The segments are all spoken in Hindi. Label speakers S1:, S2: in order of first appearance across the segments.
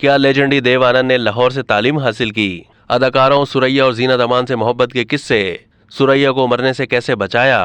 S1: क्या लेजेंडरी देव आनंद ने लाहौर से तालीम हासिल की? अदाकारों सुरैया और जीनत अमान से मोहब्बत के किस्से, सुरैया को मरने से कैसे बचाया?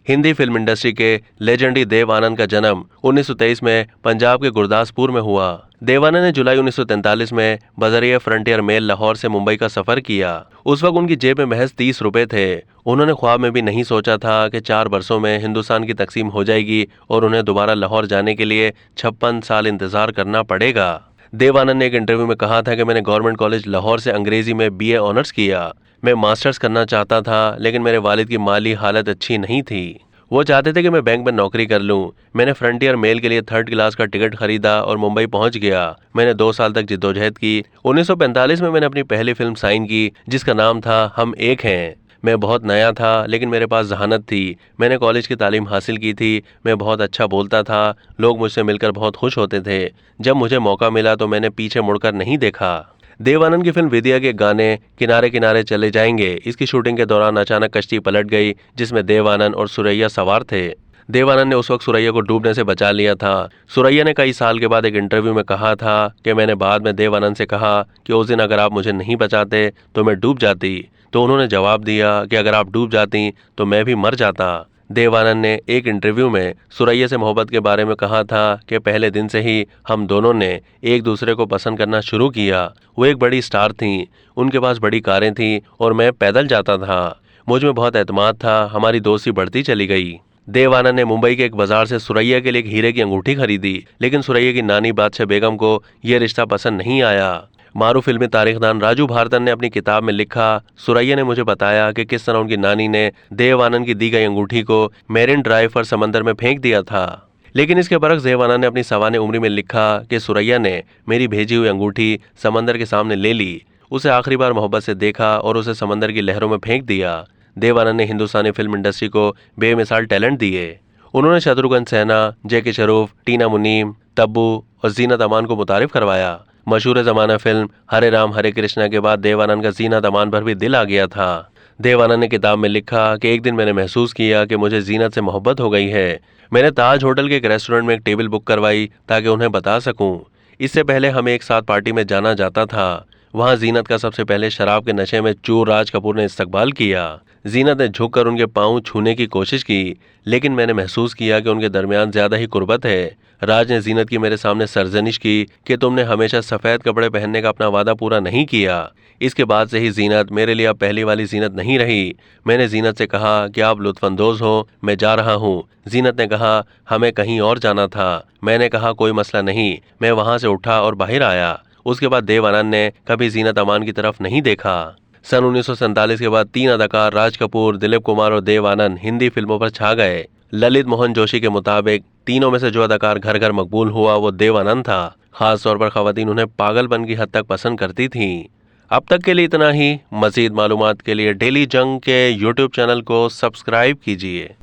S1: हिंदी फिल्म इंडस्ट्री के लेजेंडरी देव आनंद का जन्म 1923 में पंजाब के गुरदासपुर में हुआ। देव आनंद ने जुलाई 1943 में बजरिया फ्रंटियर मेल लाहौर से मुंबई का सफर किया। उस वक्त उनकी जेब में महज 30 रुपए थे। उन्होंने ख्वाब में भी नहीं सोचा था कि 4 वर्षों में हिंदुस्तान की तकसीम हो जाएगी और उन्हें दोबारा लाहौर जाने के लिए 56 साल इंतजार करना पड़ेगा। देव आनंद ने एक इंटरव्यू में कहा था कि मैंने गवर्नमेंट कॉलेज लाहौर से अंग्रेजी में BA ऑनर्स किया। मैं मास्टर्स करना चाहता था, लेकिन मेरे वालिद की माली हालत अच्छी नहीं थी। वो चाहते थे कि मैं बैंक में नौकरी कर लूं। मैंने फ्रंटियर मेल के लिए 3rd क्लास का टिकट खरीदा और मुंबई पहुंच गया। मैंने 2 साल तक जिद्दोजहद की। 1945 में मैंने अपनी पहली फिल्म साइन की, जिसका नाम था हम एक हैं। मैं बहुत नया था, लेकिन मेरे पास जहानत थी। मैंने कॉलेज की तालीम हासिल की थी। मैं बहुत अच्छा बोलता था। लोग मुझसे मिलकर बहुत खुश होते थे। जब मुझे मौका मिला तो मैंने पीछे मुड़कर नहीं देखा। देव आनंद की फिल्म विद्या के गाने किनारे किनारे चले जाएंगे, इसकी शूटिंग के दौरान अचानक कश्ती पलट गई, जिसमें देव आनंद और सुरैया सवार थे। देव आनंद ने उस वक्त सुरैया को डूबने से बचा लिया था। सुरैया ने कई साल के बाद एक इंटरव्यू में कहा था कि मैंने बाद में देव आनंद से कहा कि उस दिन अगर आप मुझे नहीं बचाते तो मैं डूब जाती। तो उन्होंने जवाब दिया कि अगर आप डूब जाती तो मैं भी मर जाता। देव आनंद ने एक इंटरव्यू में सुरैया से मोहब्बत के बारे में कहा था कि पहले दिन से ही हम दोनों ने एक दूसरे को पसंद करना शुरू किया। वो एक बड़ी स्टार थीं, उनके पास बड़ी कारें थीं और मैं पैदल जाता था। मुझ में बहुत एतमाद था। हमारी दोस्ती बढ़ती चली गई। देव आनंद ने मुंबई के एक बाजार से सुरैया के लिए एक हीरे की अंगूठी खरीदी, लेकिन सुरैया की नानी बादशाह बेगम को यह रिश्ता पसंद नहीं आया। मारूफ फिल्मी तारीखदान राजू भारतन ने अपनी किताब में लिखा, सुरैया ने मुझे बताया कि किस तरह उनकी नानी ने देव आनंद की दी गई अंगूठी को मेरिन ड्राइव पर समंदर में फेंक दिया था। लेकिन इसके बरक्स देव आनंद ने अपनी सवाने उम्री में लिखा कि सुरैया ने मेरी भेजी हुई अंगूठी समंदर के सामने ले ली, उसे आखिरी बार मोहब्बत से देखा और उसे समंदर की लहरों में फेंक दिया। देव आनंद ने हिंदुस्तानी फिल्म इंडस्ट्री को बेमिसाल टैलेंट दिए। उन्होंने शत्रुघ्न सिन्हा, जैकी श्रॉफ, टीना मुनीम, तब्बू और जीनत अमान को मुतारिफ करवाया। मशहूर जमाना फिल्म हरे राम हरे कृष्णा के बाद देव आनंद का जीनत अमान पर भी दिल आ गया था। देव आनंद ने किताब में लिखा कि एक दिन मैंने महसूस किया कि मुझे जीनत से मोहब्बत हो गई है। मैंने ताज होटल के एक रेस्टोरेंट में एक टेबल बुक करवाई ताकि उन्हें बता सकूं। इससे पहले हमें एक साथ पार्टी में जाना जाता था। वहां जीनत का सबसे पहले शराब के नशे में चूर राज कपूर ने इस्तकबाल किया। जीनत ने झुककर उनके पांव छूने की कोशिश की, लेकिन मैंने महसूस किया कि उनके दरमियान ज्यादा ही कुर्बत है। राज ने जीनत की मेरे सामने सरजनिश की कि तुमने हमेशा सफेद कपड़े पहनने का अपना वादा पूरा नहीं किया। इसके बाद से ही जीनत मेरे लिए अब पहली वाली जीनत नहीं रही। मैंने जीनत से कहा कि आप लुत्फानंदोज हो, मैं जा रहा हूँ। जीनत ने कहा हमें कहीं और जाना था। मैंने कहा कोई मसला नहीं। मैं वहां से उठा और बाहर आया। उसके बाद देव आनंद ने कभी जीनत अमान की तरफ नहीं देखा। सन 1947 के बाद 3 अदाकार राज कपूर, दिलीप कुमार और देव आनंद हिंदी फिल्मों पर छा गए। ललित मोहन जोशी के मुताबिक तीनों में से जो अदाकार घर घर मकबूल हुआ वो देव आनंद था। खास तौर पर खवातीन उन्हें पागलपन की हद तक पसंद करती थीं। अब तक के लिए इतना ही। मजीद मालूमात के लिए डेली जंग के YouTube चैनल को सब्सक्राइब कीजिए।